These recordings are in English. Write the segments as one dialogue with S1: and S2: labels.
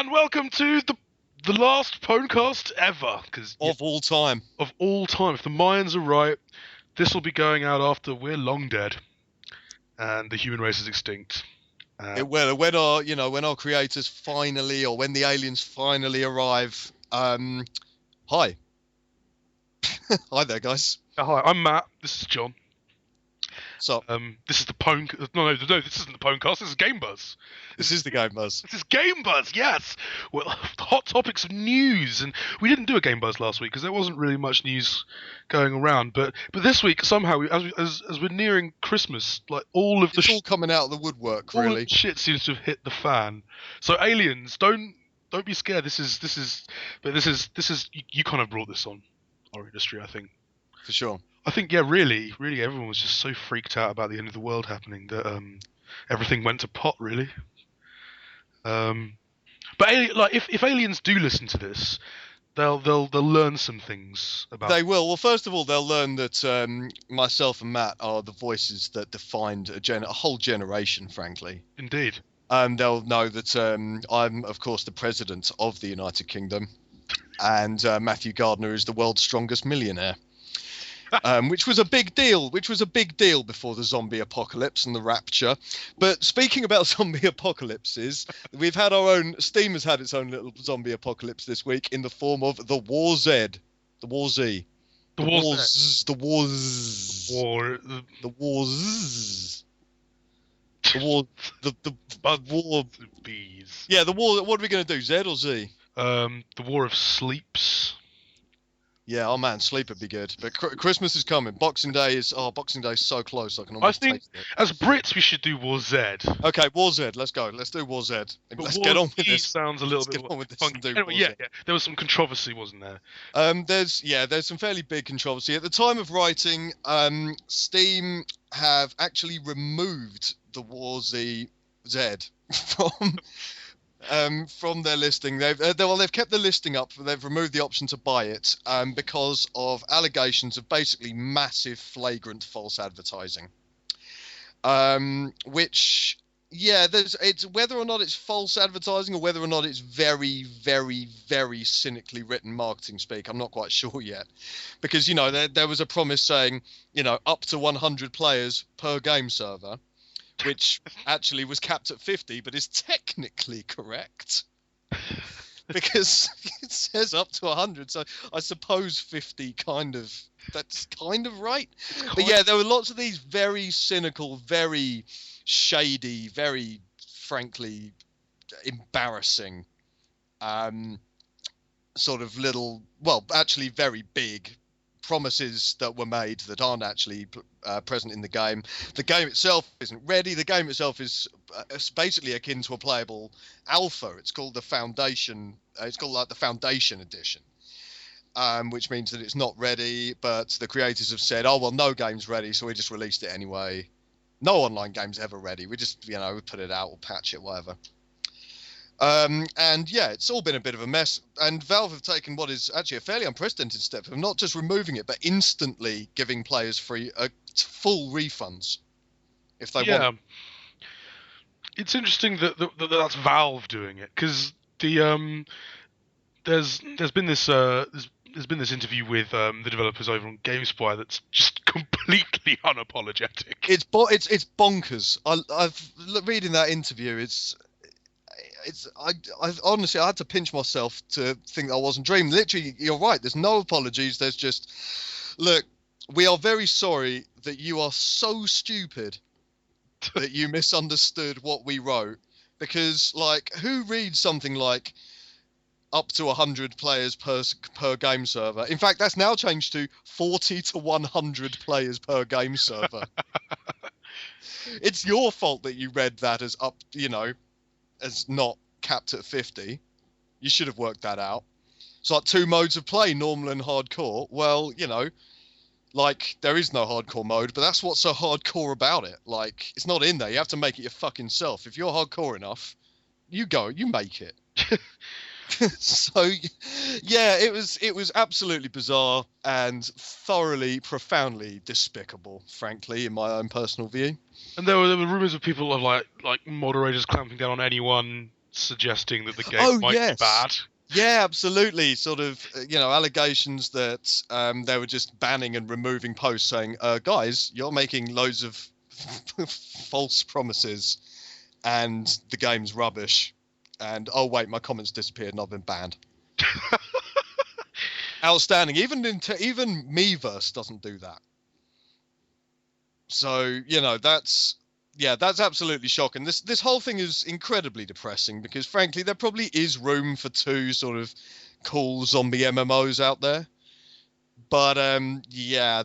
S1: And welcome to the last podcast ever,
S2: Of all time.
S1: of all time. If the Mayans are right, this will be going out after we're long dead, and the human race is extinct.
S2: When our creators finally, or when the aliens finally arrive. Hi. Hi there, guys.
S1: Hi, I'm Matt. This is John.
S2: So
S1: This is the Pwn. No, this isn't the Pwnecast. This is Game Buzz.
S2: this is the Game Buzz.
S1: This is Game Buzz. Yes. Well, hot topics of news, and we didn't do a Game Buzz last week because there wasn't really much news going around. But this week somehow, as we're nearing Christmas, like all of the
S2: It's all coming out of the woodwork,
S1: all
S2: really.
S1: the shit seems to have hit the fan. So aliens, don't be scared. This is you kind of brought this on our industry, I think.
S2: For sure.
S1: I think, yeah, really, everyone was just so freaked out about the end of the world happening that everything went to pot, really. But if aliens do listen to this, they'll learn some things about.
S2: They will. Well, first of all, they'll learn that myself and Matt are the voices that defined a whole generation, frankly.
S1: Indeed.
S2: They'll know that I'm, of course, the president of the United Kingdom, and Matthew Gardner is the world's strongest millionaire. Which was a big deal. Before the zombie apocalypse and the rapture. But speaking about zombie apocalypses, we've had our own. Steam has had its own little zombie apocalypse this week in the form of the WarZ, the WarZ,
S1: The
S2: WarZ, the war.
S1: bees.
S2: Yeah, the war. What are we going to do? Z or Z?
S1: The War of Sleeps.
S2: Yeah, oh man, sleep would be good. But Christmas is coming. Boxing Day is so close. I can almost
S1: think
S2: taste it.
S1: As Brits, we should do WarZ.
S2: Okay, WarZ. Let's go. Let's do WarZ. Let's get on with this.
S1: Sounds a little bit
S2: get on with this
S1: funky.
S2: and do
S1: Anyway, yeah. There was some controversy, wasn't there?
S2: There's some fairly big controversy at the time of writing. Steam have actually removed the WarZ from their listing. They've kept the listing up. They've removed the option to buy it because of allegations of basically massive, flagrant false advertising. Which, yeah, it's whether or not it's false advertising or whether or not it's very, very, very cynically written marketing speak. I'm not quite sure yet, because there was a promise saying up to 100 players per game server, which actually was capped at 50, but is technically correct because it says up to 100. So I suppose 50 that's kind of right. But yeah, there were lots of these very cynical, very shady, very frankly embarrassing sort of actually very big promises that were made that aren't actually present in the game. The game itself isn't ready. The game itself is basically akin to a playable alpha. It's called the Foundation. It's called like the Foundation Edition, which means that it's not ready. But the creators have said, "Oh well, no game's ready, so we just released it anyway. No online game's ever ready. We just we put it out, or patch it, whatever." And yeah, it's all been a bit of a mess. And Valve have taken what is actually a fairly unprecedented step of not just removing it, but instantly giving players full refunds if they want.
S1: It's interesting that's Valve doing it, because there's been this interview with the developers over on GameSpy that's just completely unapologetic.
S2: It's bonkers. I've reading that interview. I honestly, I had to pinch myself to think that I wasn't dreaming. Literally, you're right. There's no apologies. There's just, look, we are very sorry that you are so stupid that you misunderstood what we wrote. Because, like, who reads something like up to 100 players per game server? In fact, that's now changed to 40 to 100 players per game server. It's your fault that you read that as up, as not capped at 50. You should have worked that out. It's like 2 modes of play, normal and hardcore. Well, like, there is no hardcore mode, but that's what's so hardcore about it. Like, it's not in there. You have to make it your fucking self. If you're hardcore enough, you make it. So, yeah, it was absolutely bizarre and thoroughly, profoundly despicable, frankly, in my own personal view.
S1: And there were rumours of people of like moderators clamping down on anyone suggesting that the game
S2: Oh,
S1: might
S2: yes.
S1: be bad.
S2: Yeah, absolutely. Sort of, allegations that they were just banning and removing posts saying, guys, you're making loads of false promises and the game's rubbish. And, oh, wait, my comments disappeared and I've been banned. Outstanding. Even Miiverse doesn't do that. So, that's absolutely shocking. This whole thing is incredibly depressing because, frankly, there probably is room for two sort of cool zombie MMOs out there. But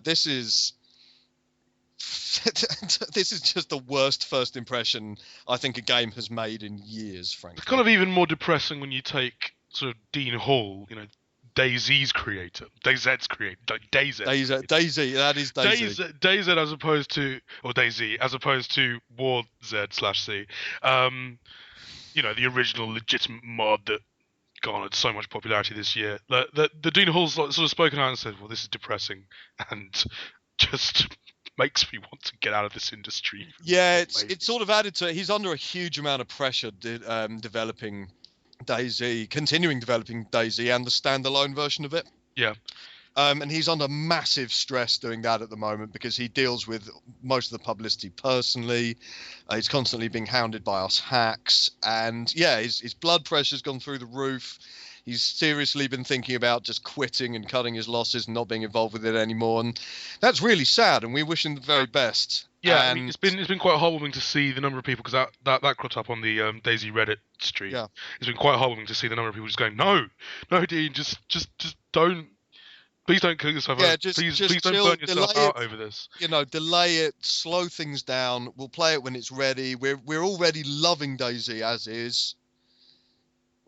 S2: this is this is just the worst first impression I think a game has made in years, frankly.
S1: It's kind of even more depressing when you take sort of Dean Hall, DayZ's creator, DayZ's creator,
S2: DayZ, that is DayZ.
S1: DayZ as opposed to, or DayZ as opposed to WarZ/C. The original legitimate mod that garnered so much popularity this year. The Dean Hall's sort of spoken out and said, well, this is depressing and just makes me want to get out of this industry.
S2: Yeah, it's sort of added to it. He's under a huge amount of pressure developing DayZ, continuing developing DayZ and the standalone version of it.
S1: Yeah.
S2: And he's under massive stress doing that at the moment because he deals with most of the publicity personally. He's constantly being hounded by us hacks. And yeah, his blood pressure's gone through the roof. He's seriously been thinking about just quitting and cutting his losses and not being involved with it anymore. And that's really sad. And we wish him the very best.
S1: Yeah, and it's been quite heartwarming to see the number of people, because that cropped up on the DayZ Reddit stream. Yeah. It's been quite heartwarming to see the number of people just going, no, Dean, just don't. Please don't kill yourself.
S2: Yeah,
S1: please don't
S2: chill,
S1: burn yourself out over this.
S2: Delay it, slow things down. We'll play it when it's ready. We're already loving DayZ as is.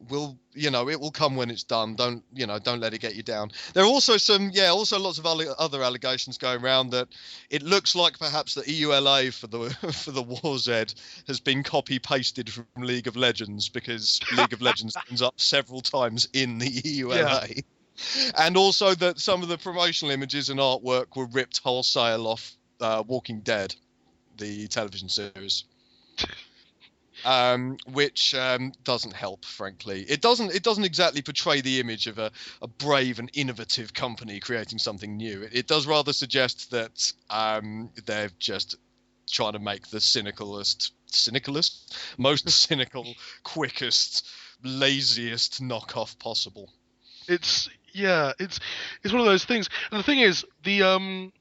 S2: It will come when it's done. Don't let it get you down. There are also lots of other allegations going around that it looks like perhaps the EULA for the WarZ has been copy pasted from League of Legends, because League of Legends ends up several times in the EULA. Yeah. And also that some of the promotional images and artwork were ripped wholesale off Walking Dead, the television series. Which doesn't help, frankly. It doesn't exactly portray the image of a brave and innovative company creating something new. It does rather suggest that they're just trying to make the most cynical, quickest, laziest knockoff possible.
S1: It's one of those things. And the thing is, in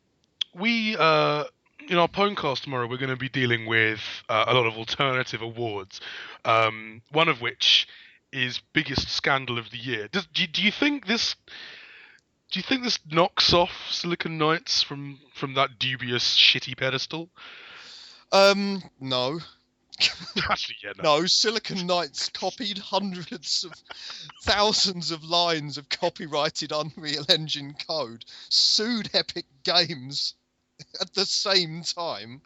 S1: our podcast tomorrow, we're going to be dealing with a lot of alternative awards, one of which is biggest scandal of the year. Do you think this knocks off Silicon Knights from that dubious shitty pedestal?
S2: No.
S1: Actually, yeah, no.
S2: No, Silicon Knights copied hundreds of thousands of lines of copyrighted Unreal Engine code, sued Epic Games at the same time,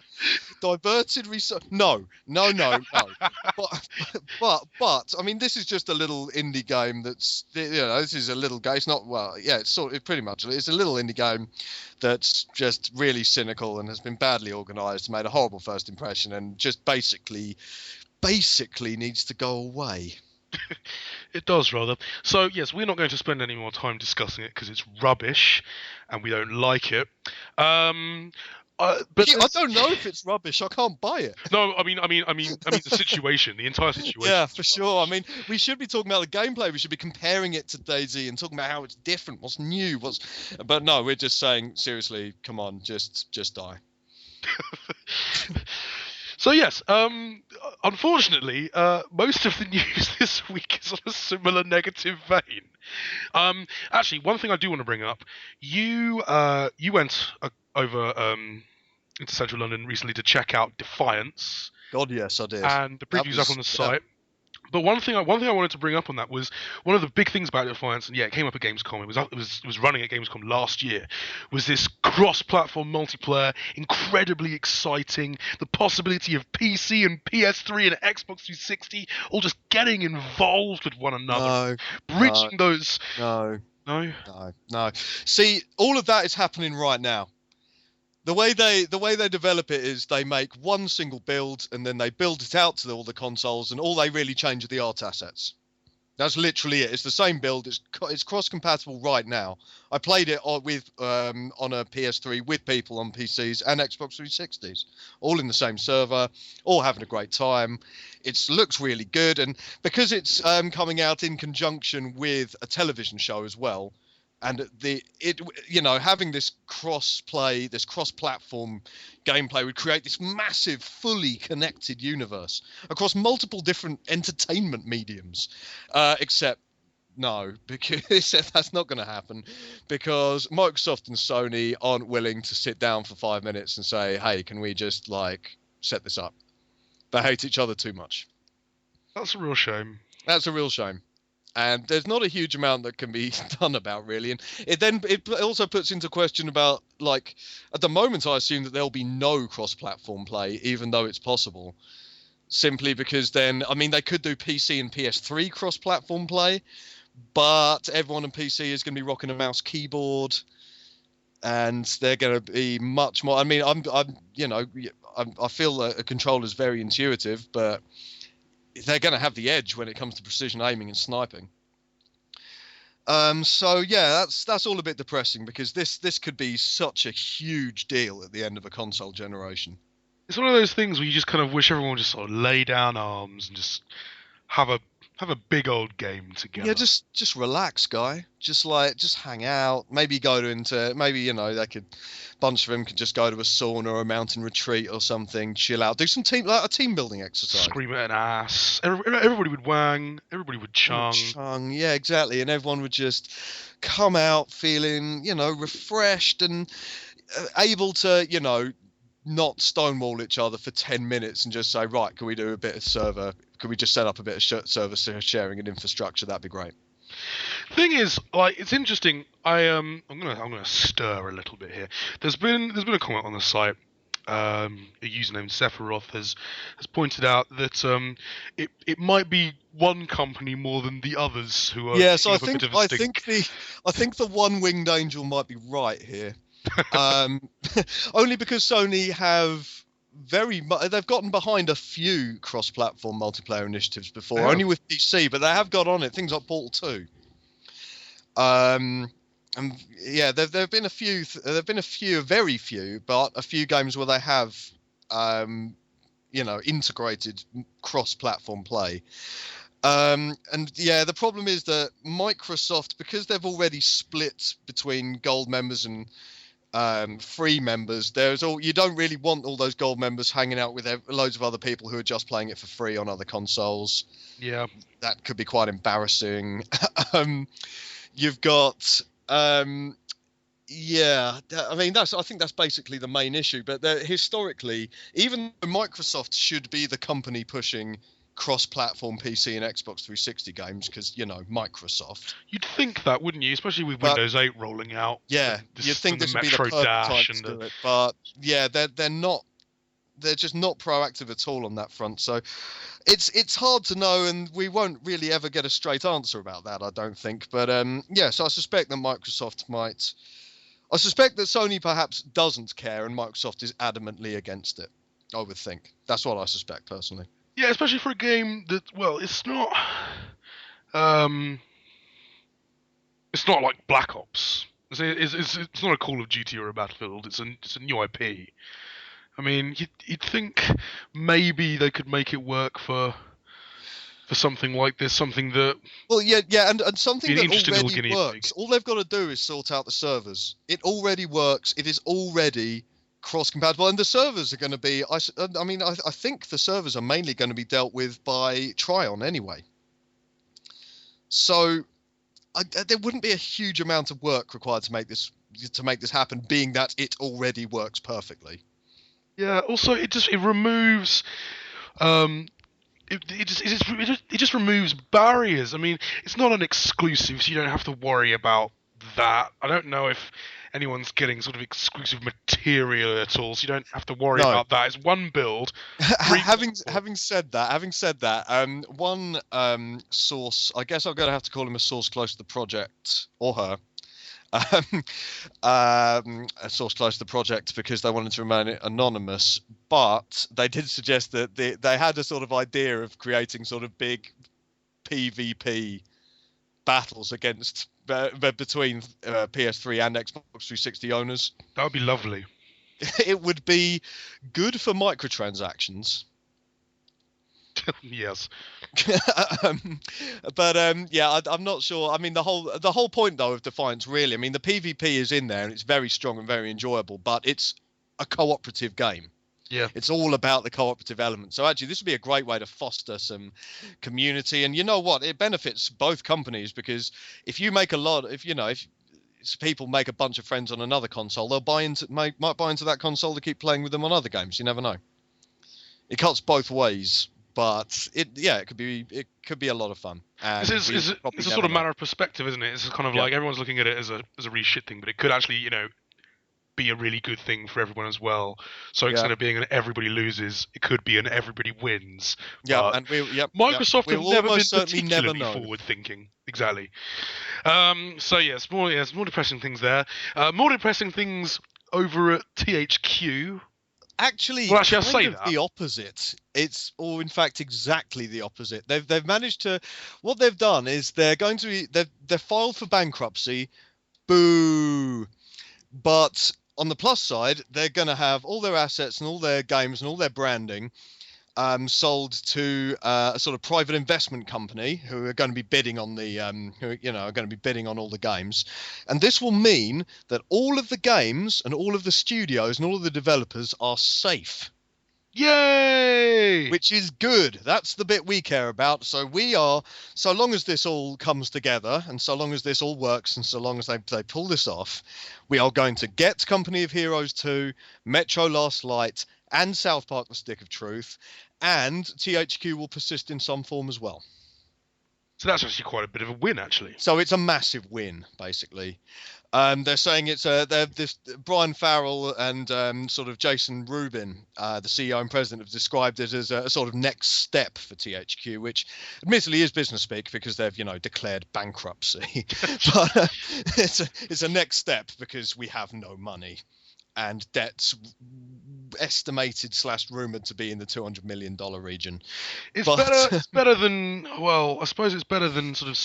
S2: diverted research. No. But I mean, this is just a little indie game that's, this is a little game. It's not, it's pretty much, it's a little indie game that's just really cynical and has been badly organized, made a horrible first impression, and just basically needs to go away.
S1: It does, rather. So, yes, we're not going to spend any more time discussing it because it's rubbish and we don't like it. But
S2: I don't know if it's rubbish. I can't buy it.
S1: No, I mean the situation, the entire situation.
S2: Yeah, for sure. I mean, we should be talking about the gameplay. We should be comparing it to DayZ and talking about how it's different, what's new, But no, we're just saying, seriously, come on, just die.
S1: So yes, unfortunately, most of the news this week is on a similar negative vein. Actually, one thing I do want to bring up: you went over into central London recently to check out Defiance.
S2: God, yes, I did.
S1: And the preview's up on the site. But one thing I wanted to bring up on that was one of the big things about Defiance, and it came up at Gamescom. It was running at Gamescom last year. Was this cross-platform multiplayer, incredibly exciting? The possibility of PC and PS3 and Xbox 360 all just getting involved with one another, bridging those.
S2: No. See, all of that is happening right now. The way they develop it is they make one single build and then they build it out to all the consoles, and all they really change are the art assets. That's literally it. It's the same build. It's cross-compatible right now. I played it on a PS3 with people on PCs and Xbox 360s, all in the same server, all having a great time. It looks really good, and because it's coming out in conjunction with a television show as well, and having this cross-play, this cross-platform gameplay would create this massive, fully connected universe across multiple different entertainment mediums. Except, no, because that's not going to happen, because Microsoft and Sony aren't willing to sit down for 5 minutes and say, hey, can we just, set this up? They hate each other too much.
S1: That's a real shame.
S2: That's a real shame. And there's not a huge amount that can be done about, really. And it also puts into question about, at the moment, I assume that there'll be no cross-platform play, even though it's possible. Simply because then, they could do PC and PS3 cross-platform play, but everyone on PC is going to be rocking a mouse keyboard, and they're going to be much more. I feel that a controller is very intuitive, but they're going to have the edge when it comes to precision aiming and sniping. So yeah, that's all a bit depressing, because this could be such a huge deal at the end of a console generation.
S1: It's one of those things where you just kind of wish everyone would just sort of lay down arms and just have a big old game together.
S2: Yeah, just relax, guy. Just hang out. Maybe they could, bunch of them could just go to a sauna or a mountain retreat or something, chill out, do some a team building exercise.
S1: Scream at an ass. Everybody would wang. Everybody would chung.
S2: Yeah, exactly. And everyone would just come out feeling, refreshed and able to, not stonewall each other for 10 minutes and just say, right, can we do a bit of server? Could we just set up a bit of server sharing and infrastructure? That'd be great.
S1: Thing is, it's interesting. I'm gonna stir a little bit here. There's been a comment on the site. A user named Sephiroth has pointed out that it might be one company more than the others who are.
S2: Yeah, so I think the one winged angel might be right here. Only because Sony have they've gotten behind a few cross-platform multiplayer initiatives before, only with PC, but they have got on it. Things like Portal 2. And yeah, there've been a few. There've been a few, very few, but a few games where they have, integrated cross-platform play. And yeah, the problem is that Microsoft, because they've already split between gold members and free members, you don't really want all those gold members hanging out with loads of other people who are just playing it for free on other consoles.
S1: Yeah,
S2: that could be quite embarrassing. You've got I think that's basically the main issue. But historically, even though Microsoft should be the company pushing cross-platform PC and Xbox 360 games, because Microsoft.
S1: You'd think that, wouldn't you? Especially with Windows 8 rolling out.
S2: Yeah, you'd think this would be the perfect time to do it. But yeah, they're not. They're just not proactive at all on that front. So it's hard to know, and we won't really ever get a straight answer about that, I don't think. But so I suspect that Microsoft might. I suspect that Sony perhaps doesn't care, and Microsoft is adamantly against it. I would think. That's what I suspect personally.
S1: Yeah, especially for a game that, it's not. It's not like Black Ops. It's not a Call of Duty or a Battlefield. It's a new IP. I mean, you'd think maybe they could make it work for something like this, something that.
S2: Well, yeah, and something that already works.
S1: Pig.
S2: All they've got to do is sort out the servers. It already works. It is already cross-compatible, and the servers are going to be. I think the servers are mainly going to be dealt with by Tryon anyway. So, there wouldn't be a huge amount of work required to make this happen, being that it already works perfectly.
S1: Yeah. Also, it removes. It just removes barriers. I mean, it's not an exclusive, so you don't have to worry about that. I don't know if anyone's getting sort of exclusive material at all, so you don't have to worry about that. It's one build.
S2: having said that, one source, I guess I'm going to have to call him a source close to the project, or her, A source close to the project because they wanted to remain anonymous, but they did suggest that they had a sort of idea of creating sort of big PvP battles against between PS3 and Xbox 360 owners.
S1: That would be lovely.
S2: It would be good for microtransactions.
S1: Yes.
S2: Yeah, I'm not sure. I mean, the whole point though of Defiance, really, I mean, the PvP is in there and it's very strong and very enjoyable, but it's a cooperative game.
S1: Yeah.
S2: It's all about the cooperative element. So actually, this would be a great way to foster some community. And you know what? It benefits both companies because if you make if people make a bunch of friends on another console, they'll might buy into that console to keep playing with them on other games. You never know. It cuts both ways. But it could be a lot of fun. And
S1: it's a sort of matter of perspective, isn't it? It's kind of like everyone's looking at it as a really shit thing, but it could actually, be a really good thing for everyone as well. So instead of being an everybody loses, it could be an everybody wins.
S2: Yeah, and
S1: Microsoft have never been particularly
S2: never
S1: forward-thinking. Exactly. So yes, more depressing things there. More depressing things over at THQ.
S2: Actually,
S1: I'll say that.
S2: The opposite. It's, or in fact, exactly the opposite. They've managed to. What they've done is they're filed for bankruptcy. Boo! But on the plus side, they're going to have all their assets and all their games and all their branding sold to a sort of private investment company who are going to be bidding on are going to be bidding on all the games. And this will mean that all of the games and all of the studios and all of the developers are safe.
S1: Yay!
S2: Which is good. That's the bit we care about. So long as this all comes together and so long as this all works and so long as they pull this off, we are going to get Company of Heroes 2, Metro Last Light, and South Park The Stick of Truth, and THQ will persist in some form as well.
S1: So that's actually quite a bit of a win, actually.
S2: So it's a massive win, basically. They're saying this Brian Farrell and sort of Jason Rubin, the CEO and president, have described it as a sort of next step for THQ, which admittedly is business speak because they've declared bankruptcy, but it's a next step because we have no money. And debts estimated / rumored to be in the $200 million region.
S1: It's better than, well, I suppose it's better than sort of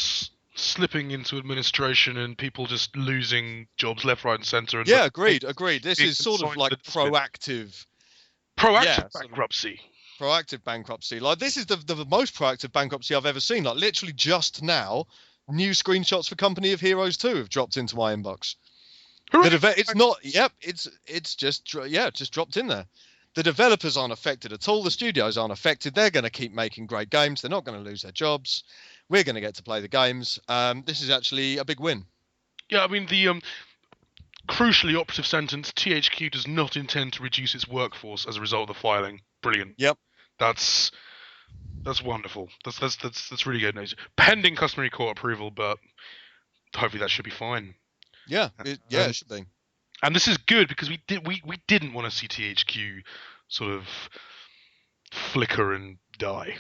S1: slipping into administration and people just losing jobs left, right, and centre.
S2: Yeah, agreed. This is sort of like proactive
S1: bankruptcy.
S2: Proactive bankruptcy. Like, this is the most proactive bankruptcy I've ever seen. Like, literally just now, new screenshots for Company of Heroes 2 have dropped into my inbox. It's not. Yep. It's just dropped in there. The developers aren't affected at all. The studios aren't affected. They're going to keep making great games. They're not going to lose their jobs. We're going to get to play the games. This is actually a big win.
S1: Yeah, I mean, the crucially operative sentence: THQ does not intend to reduce its workforce as a result of the filing. Brilliant.
S2: Yep.
S1: That's wonderful. That's really good news. Pending customary court approval, but hopefully that should be fine.
S2: Yeah, it should be.
S1: And this is good because we didn't want to see THQ sort of flicker and die.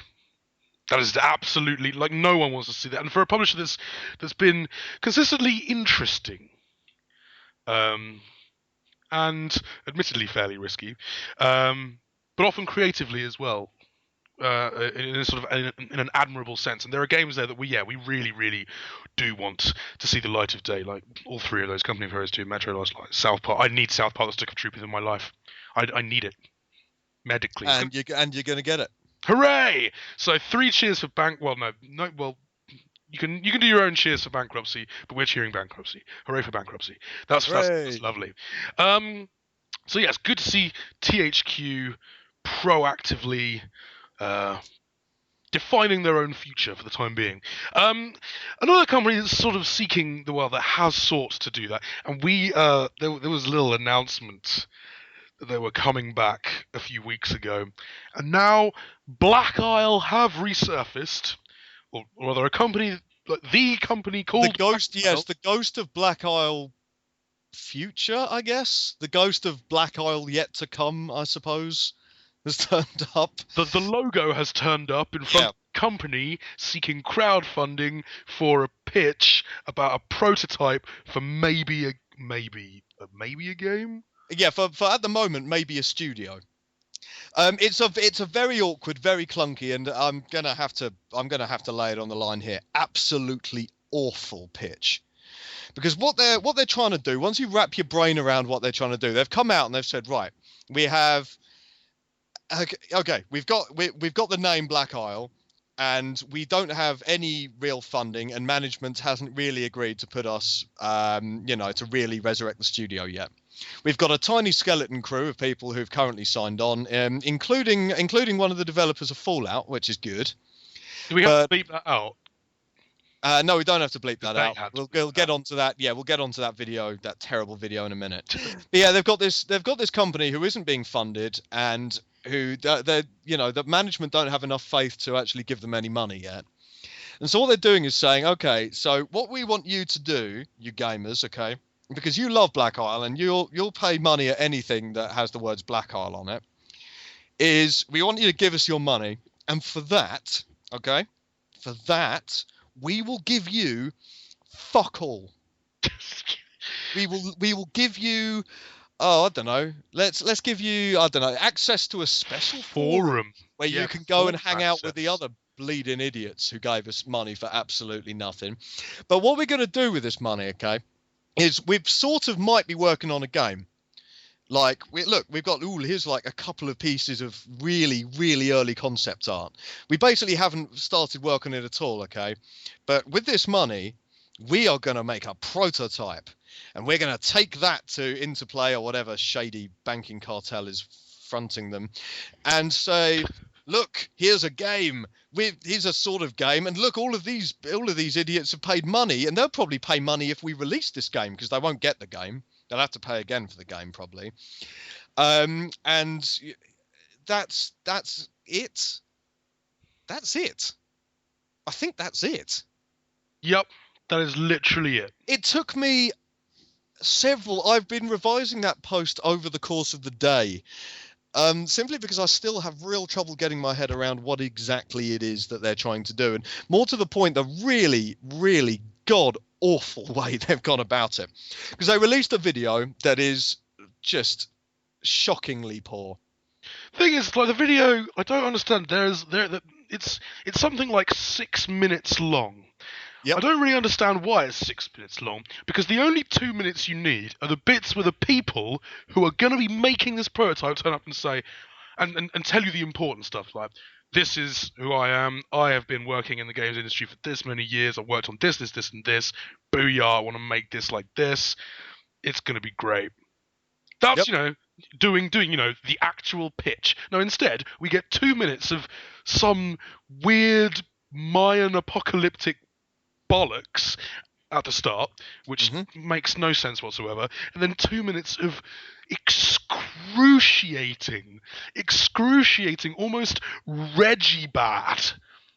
S1: That is absolutely, like, no one wants to see that. And for a publisher that's been consistently interesting, and admittedly fairly risky, but often creatively as well. In a sort of in an admirable sense, and there are games there that we really, really do want to see the light of day, like all three of those: Company of Heroes 2, Metro Last Light, South Park. I need South Park: The Stick of Truth in my life. I need it medically,
S2: and you're gonna get it.
S1: Hooray! So 3 cheers for you can do your own cheers for bankruptcy, but we're cheering bankruptcy. Hooray for bankruptcy! That's lovely. So yeah, it's good to see THQ proactively defining their own future for the time being. Another company that's sort of seeking that has sought to do that, and there was a little announcement that they were coming back a few weeks ago, and now Black Isle have resurfaced, or rather a company, like the company called
S2: the Ghost.
S1: Black
S2: Yes,
S1: Isle.
S2: the Ghost of Black Isle future, I guess. The Ghost of Black Isle yet to come, I suppose, has turned up.
S1: The logo has turned up in front of the company seeking crowdfunding for a pitch about a prototype for maybe a game.
S2: Yeah, for at the moment, maybe a studio. It's a very awkward, very clunky, and I'm gonna have to lay it on the line here. Absolutely awful pitch. Because what they're trying to do, once you wrap your brain around what they're trying to do, they've come out and they've said, right, we have, okay, we've got the name Black Isle, and we don't have any real funding, and management hasn't really agreed to put us, to really resurrect the studio yet. We've got a tiny skeleton crew of people who've currently signed on, including one of the developers of Fallout, which is good.
S1: Do we have to beep that out?
S2: No, we don't have to bleep that out. We'll get onto that. Yeah, we'll get onto that video, that terrible video, in a minute. But yeah, they've got this company who isn't being funded, and who the management don't have enough faith to actually give them any money yet. And so what they're doing is saying, okay, so what we want you to do, you gamers, okay, because you love Black Isle and you'll pay money at anything that has the words Black Isle on it, is we want you to give us your money, and for that, okay, we will give you fuck all. we will give you, I don't know. Let's give you, I don't know, access to a special forum where you can go and hang out with the other bleeding idiots who gave us money for absolutely nothing. But what we're going to do with this money, okay, is we've sort of might be working on a game. Like, we've got, here's like a couple of pieces of really, really early concept art. We basically haven't started work on it at all, okay? But with this money, we are going to make a prototype. And we're going to take that to Interplay or whatever shady banking cartel is fronting them and say, look, here's a game. Here's a sort of game. And look, all of these idiots have paid money. And they'll probably pay money if we release this game, because they won't get the game. They'll have to pay again for the game, probably. And that's it. That's it. I think that's it.
S1: Yep, that is literally it.
S2: It took me I've been revising that post over the course of the day, simply because I still have real trouble getting my head around what exactly it is that they're trying to do. And more to the point, the really, really god-awful way they've gone about it. Because they released a video that is just shockingly poor.
S1: Thing is, like, the video, I don't understand. It's something like 6 minutes long.
S2: Yep.
S1: I don't really understand why it's 6 minutes long, because the only 2 minutes you need are the bits where the people who are going to be making this prototype turn up and say, and tell you the important stuff, like, this is who I am, I have been working in the games industry for this many years, I've worked on this, and this, booyah, I want to make this like this, it's going to be great. That's, doing, the actual pitch. No, instead, we get 2 minutes of some weird Mayan apocalyptic bollocks at the start, which makes no sense whatsoever, and then 2 minutes of excruciating, almost Reggie bad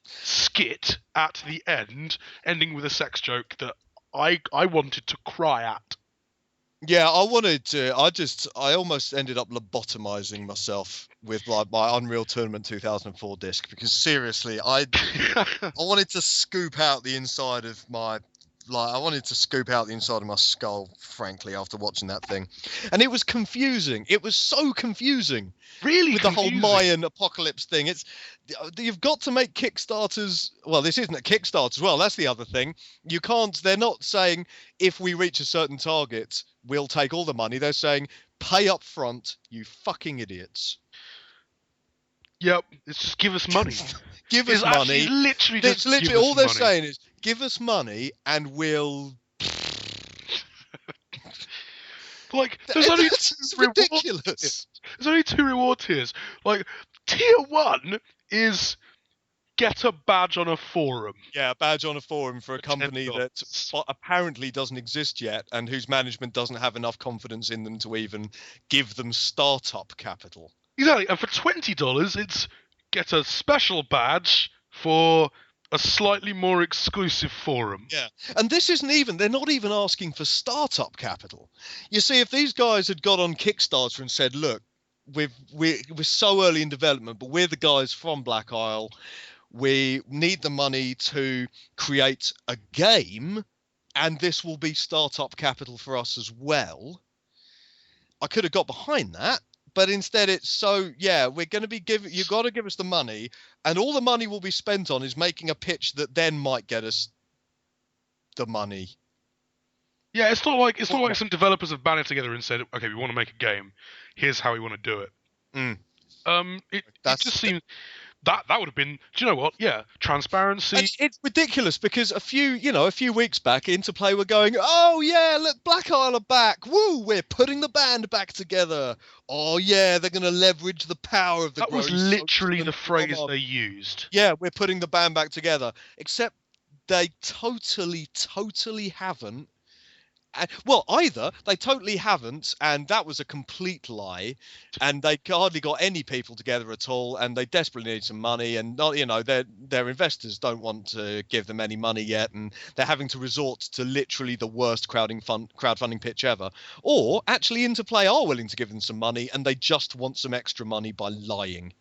S1: skit at the end, ending with a sex joke that I wanted to cry at.
S2: Yeah, I almost ended up lobotomizing myself with like my Unreal Tournament 2004 disc, because seriously, I wanted to scoop out the inside of my skull, frankly, after watching that thing. And it was confusing. It was so confusing.
S1: Really
S2: with
S1: confusing.
S2: The whole Mayan apocalypse thing. You've got to make Kickstarters. Well, this isn't a Kickstarter as well. That's the other thing. You can't. They're not saying if we reach a certain target, we'll take all the money. They're saying pay up front, you fucking idiots.
S1: Yep, it's just give us money.
S2: Give us money.
S1: It's literally
S2: all they're saying is give us money and we'll.
S1: Like, there's only
S2: it's ridiculous.
S1: There's only 2 reward tiers. Like, tier 1 is get a badge on a forum.
S2: Yeah, a badge on a forum for a company that apparently doesn't exist yet, and whose management doesn't have enough confidence in them to even give them startup capital.
S1: Exactly, and for $20, it's get a special badge for a slightly more exclusive forum.
S2: Yeah, and this isn't even, they're not even asking for startup capital. You see, if these guys had got on Kickstarter and said, look, we're so early in development, but we're the guys from Black Isle, We need the money to create a game, and this will be startup capital for us as well. I could have got behind that, but instead it's we're going to be giving, you got to give us the money, and all the money will be spent on is making a pitch that then might get us the money.
S1: Yeah, it's not like some developers have banded together and said, okay, we want to make a game. Here's how we want to do it. It just seems that would have been. Do you know what? Yeah, transparency.
S2: And it's ridiculous because a few weeks back, Interplay were going, oh yeah, look, Black Isle are back. Woo, we're putting the band back together. Oh yeah, they're going to leverage the power of the.
S1: That was literally the phrase they used.
S2: Yeah, we're putting the band back together. Except they totally haven't. Well, either they totally haven't, and that was a complete lie, and they hardly got any people together at all, and they desperately need some money, and not, their investors don't want to give them any money yet, and they're having to resort to literally the worst crowdfunding pitch ever. Or actually, Interplay are willing to give them some money, and they just want some extra money by lying.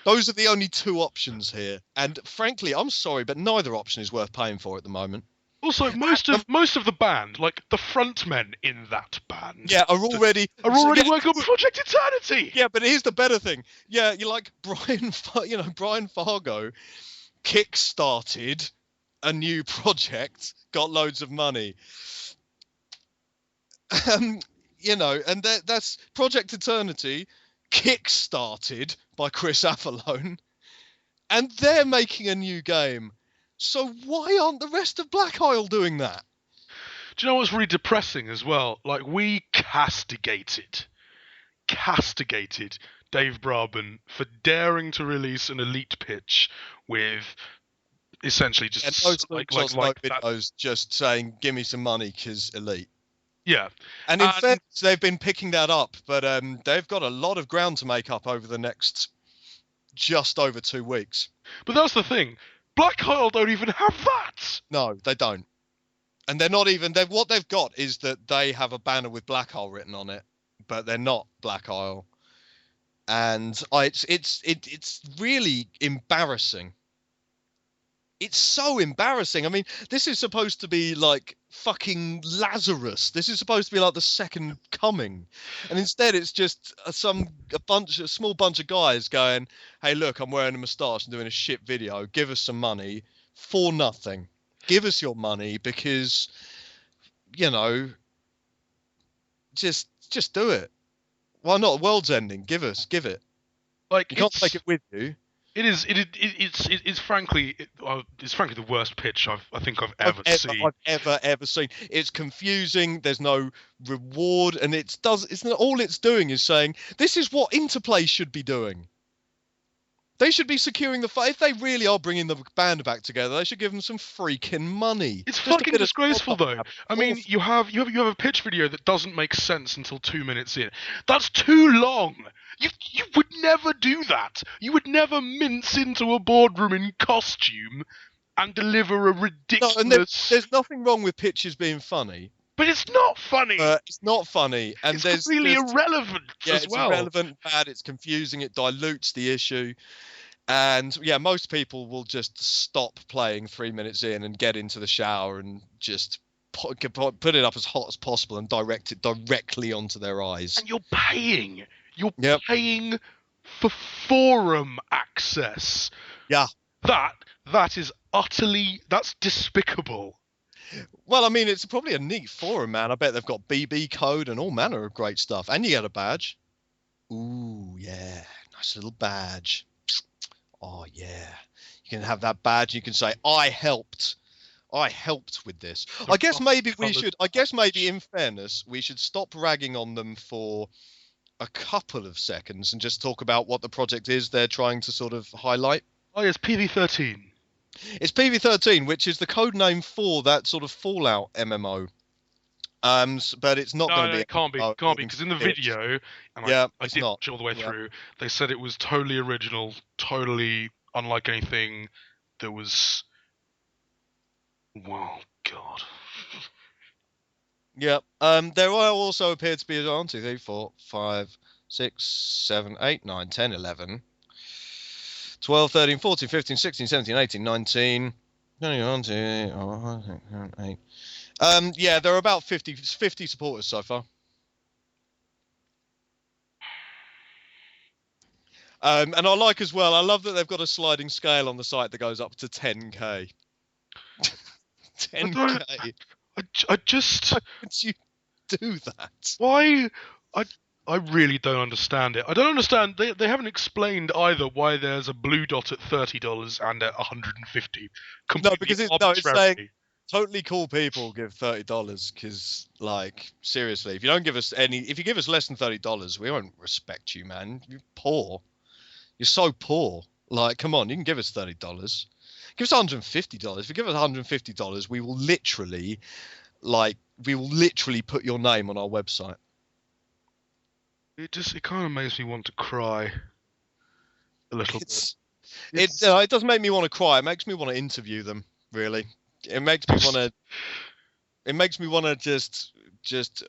S2: Those are the only two options here, and frankly, I'm sorry, but neither option is worth paying for at the moment.
S1: Also, most of the band, like the frontmen in that band,
S2: are already
S1: working on Project Eternity.
S2: Yeah, but here's the better thing. Yeah, you're like Brian Fargo, kick-started a new project, got loads of money. And that's Project Eternity, kick-started by Chris Avallone, and they're making a new game. So why aren't the rest of Black Isle doing that?
S1: Do you know what's really depressing as well? Like, we castigated Dave Braben for daring to release an elite pitch with essentially just
S2: videos just saying, "Give me some money, 'cause elite."
S1: Yeah,
S2: and in fact, they've been picking that up, but they've got a lot of ground to make up over the next just over 2 weeks.
S1: But that's the thing. Black Isle don't even have that.
S2: No, they don't. And they're not even. What they've got is that they have a banner with Black Isle written on it, but they're not Black Isle. And it's really embarrassing. It's so embarrassing. I mean, this is supposed to be like fucking Lazarus. This is supposed to be like the second coming, and instead it's just a small bunch of guys going, "Hey, look, I'm wearing a moustache and doing a shit video. Give us some money for nothing. Give us your money because, just do it. Why not? World's ending. Give it.
S1: Like,
S2: you can't take it with you."
S1: It's frankly the worst pitch I think I've ever seen.
S2: I've ever seen. It's confusing. There's no reward, and all it's doing is saying this is what Interplay should be doing. They should be securing if they really are bringing the band back together, they should give them some freaking money.
S1: It's fucking disgraceful, though. I mean, you have a pitch video that doesn't make sense until 2 minutes in. That's too long. You would never do that. You would never mince into a boardroom in costume and deliver a ridiculous.
S2: No, and there's nothing wrong with pitches being funny.
S1: But it's not funny.
S2: It's not funny, and
S1: it's completely irrelevant as well.
S2: It's irrelevant, bad. It's confusing. It dilutes the issue, and most people will just stop playing 3 minutes in and get into the shower and just put it up as hot as possible and direct it directly onto their eyes.
S1: And you're paying. You're paying for forum access.
S2: Yeah,
S1: that's despicable.
S2: Well, I mean, it's probably a neat forum, man. I bet they've got BB code and all manner of great stuff. And you get a badge. Ooh, yeah. Nice little badge. Oh, yeah. You can have that badge. You can say, I helped with this. I guess maybe in fairness, we should stop ragging on them for a couple of seconds and just talk about what the project is they're trying to sort of highlight.
S1: Oh, yes, PV13.
S2: It's PV13, which is the code name for that sort of Fallout MMO. But it's not going to be.
S1: It can't be, because in the video, and I did watch it all the way through, they said it was totally original, totally unlike anything that was. Wow, God.
S2: Yeah. There also appear to be 1, 2, 3, 4, 5, 6, 7, 8, 9, 10, 11. 12, 13, 14, 15, 16, 17, 18, 19, 21, 2, 8. Yeah, there are about 50 supporters so far. And I like as well, I love that they've got a sliding scale on the site that goes up to 10k.
S1: I don't.
S2: 10k.
S1: I just.
S2: Why would you do that?
S1: Why? I I really don't understand it. I don't understand. They haven't explained either why there's a blue dot at $30 and at 150.
S2: No,
S1: Completely
S2: because it's saying
S1: arbitrarily.
S2: totally cool people give $30 because, like, seriously, if you give us less than $30, we won't respect you, man. You're poor. You're so poor. Like, come on, you can give us $30. Give us $150. If you give us $150, we will literally put your name on our website.
S1: It kind of makes me want to cry a little bit.
S2: It doesn't make me want to cry. It makes me want to interview them. Really, it makes me want to. It makes me want to just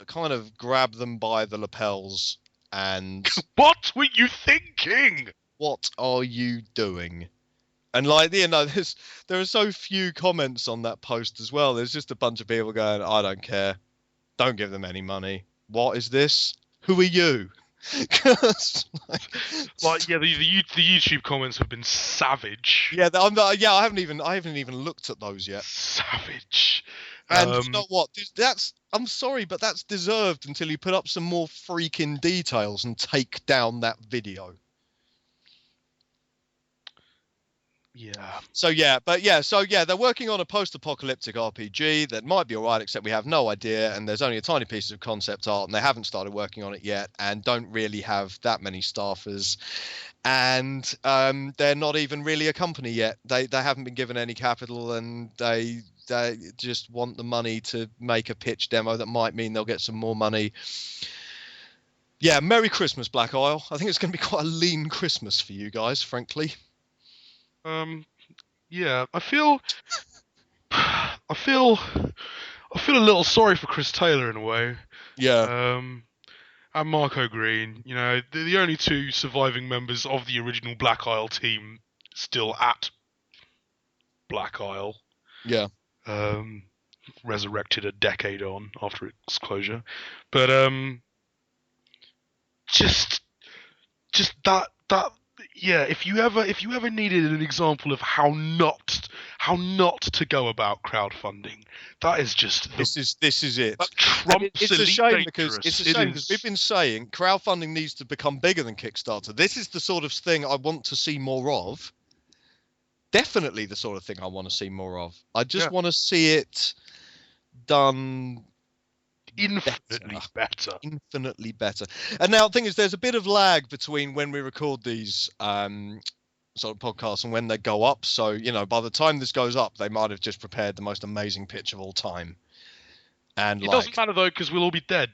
S2: kind of grab them by the lapels and.
S1: What were you thinking?
S2: What are you doing? And like, there are so few comments on that post as well. There's just a bunch of people going, I don't care. Don't give them any money. What is this? Who are you?
S1: Like, yeah, the YouTube comments have been savage.
S2: Yeah, I haven't even looked at those yet.
S1: Savage.
S2: And you know what? I'm sorry, but that's deserved until you put up some more freaking details and take down that video.
S1: Yeah.
S2: So they're working on a post-apocalyptic RPG that might be alright, except we have no idea, and there's only a tiny piece of concept art, and they haven't started working on it yet, and don't really have that many staffers, and they're not even really a company yet. They haven't been given any capital, and they just want the money to make a pitch demo that might mean they'll get some more money. Yeah, Merry Christmas, Black Isle. I think it's going to be quite a lean Christmas for you guys, frankly.
S1: Yeah, I feel a little sorry for Chris Taylor in a way.
S2: Yeah.
S1: And Marco Green, you know, they're the only two surviving members of the original Black Isle team still at Black Isle.
S2: Yeah.
S1: Resurrected a decade on after its closure. But just that yeah, if you ever needed an example of how not to go about crowdfunding, that is just
S2: this is it.
S1: It's
S2: a shame because we've been saying crowdfunding needs to become bigger than Kickstarter. This is the sort of thing I want to see more of. Definitely the sort of thing I want to see more of. I just want to see it done
S1: infinitely better.
S2: Infinitely better. And now the thing is, there's a bit of lag between when we record these sort of podcasts and when they go up. So, you know, by the time this goes up, they might have just prepared the most amazing pitch of all time. And
S1: it doesn't matter though, because we'll all be dead.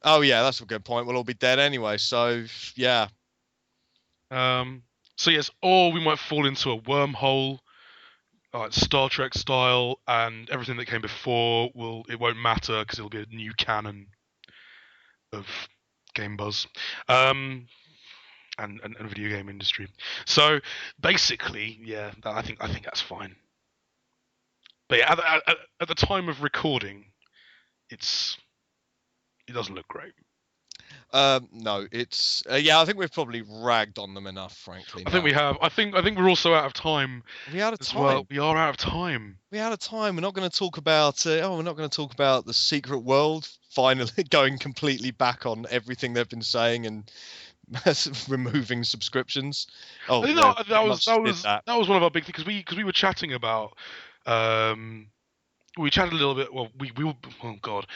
S2: Oh yeah, that's a good point. We'll all be dead anyway. So yeah.
S1: So yes, or we might fall into a wormhole, like Star Trek style, and everything that came before it won't matter because it'll be a new canon of game buzz, and video game industry. So basically, yeah, I think that's fine. But yeah, at the time of recording, it doesn't look great.
S2: No, it's I think we've probably ragged on them enough, frankly.
S1: I think we have. I think we're also out of time.
S2: We out of time.
S1: Well, we are out of time.
S2: We're out of time. We're not going to talk about. We're not going to talk about the secret world finally going completely back on everything they've been saying and removing subscriptions.
S1: Oh, I think that was one of our big things because we were chatting about. We chatted a little bit. Well, we oh god.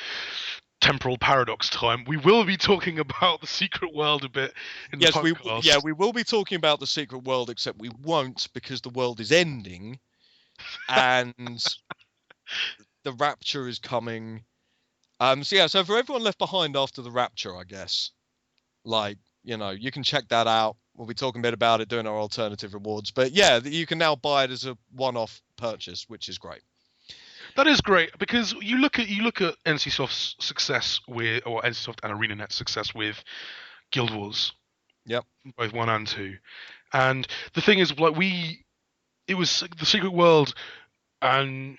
S1: Temporal paradox time. We will be talking about the secret world a bit in the podcast.
S2: We will be talking about the secret world, except we won't because the world is ending and the rapture is coming. So for everyone left behind after the rapture, I guess, like, you know, you can check that out. We'll be talking a bit about it, doing our alternative rewards. But yeah, you can now buy it as a one-off purchase, which is great.
S1: That is great because you look at NCSoft's success with, or NCSoft and ArenaNet's success with Guild Wars.
S2: Yep.
S1: both 1 and 2. And the thing is, like it was the Secret World, and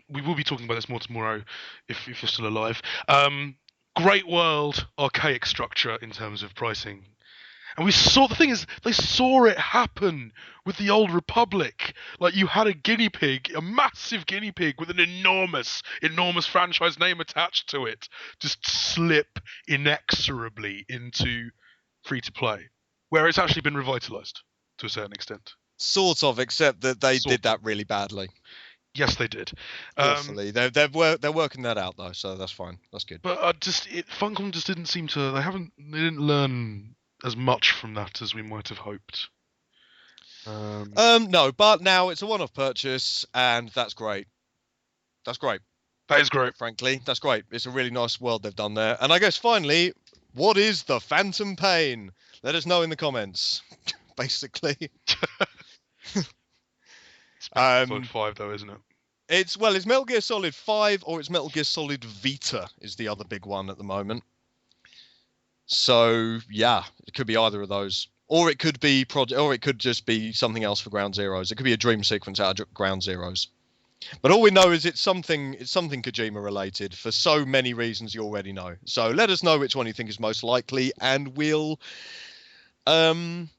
S1: we will be talking about this more tomorrow if you're still alive. Great world, archaic structure in terms of pricing. And the thing is, they saw it happen with the Old Republic. Like, you had a guinea pig, a massive guinea pig with an enormous, enormous franchise name attached to it, just slip inexorably into free to play, where it's actually been revitalized to a certain extent.
S2: Sort of, except that they
S1: Sort
S2: did that really badly.
S1: Yes, they did.
S2: Awfully. They're working that out though, so that's fine. That's good.
S1: But Funcom just didn't seem to. They didn't learn as much from that as we might have hoped.
S2: No, but now it's a one-off purchase, and that's great. That's great.
S1: That is great.
S2: Frankly, that's great. It's a really nice world they've done there. And I guess finally, what is the Phantom Pain? Let us know in the comments. Basically.
S1: It's Solid 5 though, isn't it?
S2: It's Metal Gear Solid 5 or it's Metal Gear Solid Vita is the other big one at the moment. So yeah, it could be either of those, or it could be or it could just be something else for Ground Zeroes. It could be a dream sequence out of Ground Zeroes. But all we know is it's something Kojima related for so many reasons you already know. So let us know which one you think is most likely, and we'll we'll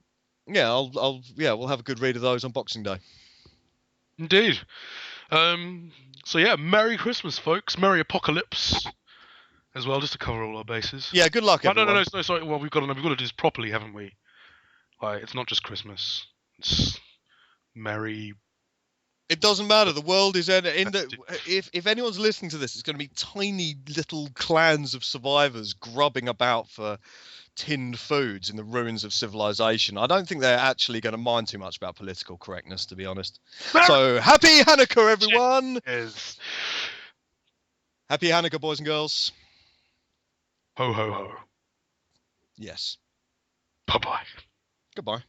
S2: have a good read of those on Boxing Day.
S1: Indeed. So yeah, Merry Christmas, folks. Merry Apocalypse as well, just to cover all our bases.
S2: Yeah, good luck, everyone.
S1: No, sorry. Well, we've got to do this properly, haven't we? Like, it's not just Christmas. It's Merry.
S2: It doesn't matter. The world is if anyone's listening to this, it's going to be tiny little clans of survivors grubbing about for tinned foods in the ruins of civilization. I don't think they're actually going to mind too much about political correctness, to be honest. So happy Hanukkah, everyone!
S1: Yes.
S2: Happy Hanukkah, boys and girls.
S1: Ho ho ho.
S2: Yes.
S1: Bye bye.
S2: Goodbye.